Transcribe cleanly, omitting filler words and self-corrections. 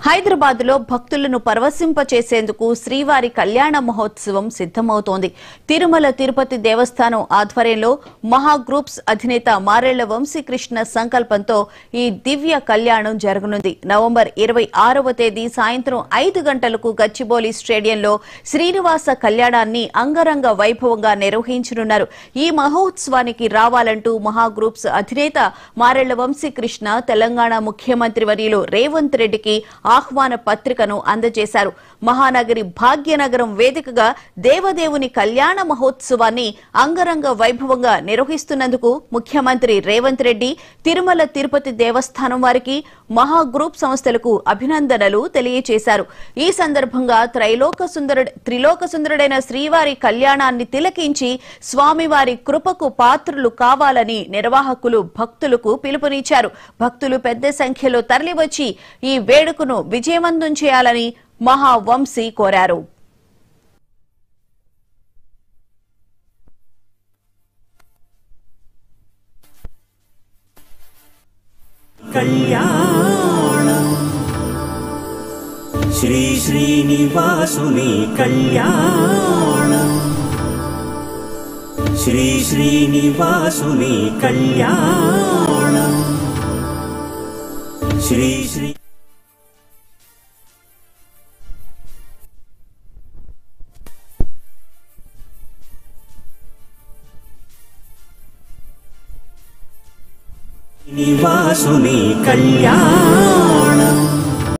హైదరాబాద్ లో భక్తులను పరవశింపచేసేందుకు శ్రీవారి కళ్యాణ మహోత్సవం సిద్ధమవుతోంది. తిరుమల తిరుపతి దేవస్థానం ఆధ్వర్యంలో మహా గ్రూప్స్ అధినేత మారెళ్ల వంశీకృష్ణ సంకల్పంతో ఈ దివ్య కళ్యాణం జరగనుంది. నవంబర్ 26వ తేదీ సాయంత్రం 5 గంటలకు గచ్చిబౌలి స్టేడియంలో శ్రీనివాస కళ్యాణాన్ని అంగరంగ వైభవంగా నిర్వహించనున్నారు. ఈ మహోత్సవానికి రావాలంటూ మహా గ్రూప్స్ అధినేత మారెళ్ల వంశీకృష్ణ తెలంగాణ ముఖ్యమంత్రి వర్యులు రేవంత్ రెడ్డికి ఆహ్వాన పత్రికను అందజేశారు. మహానగరి భాగ్యనగరం వేదికగా దేవదేవుని కళ్యాణ మహోత్సవాన్ని అంగరంగ వైభవంగా నిర్వహిస్తున్నందుకు ముఖ్యమంత్రి రేవంత్ రెడ్డి, తిరుమల తిరుపతి దేవస్థానం వారికి, మహా గ్రూప్ సంస్థలకు అభినందనలు తెలియజేశారు. ఈ సందర్భంగా త్రిలోక సుందరుడైన శ్రీవారి కళ్యాణాన్ని తిలకించి స్వామివారి కృపకు పాత్రులు కావాలని నిర్వాహకులు భక్తులకు పిలుపునిచ్చారు. భక్తులు పెద్ద సంఖ్యలో తరలివచ్చి ఈ వేడుకను విజయవంతం చేయాలని మహావంశీ కోరారు. కళ్యాణం శ్రీ శ్రీనివాసుని కళ్యాణం, శ్రీ శ్రీనివాసుని కళ్యాణం, శ్రీ శ్రీ నివాసుని కళ్యాణం.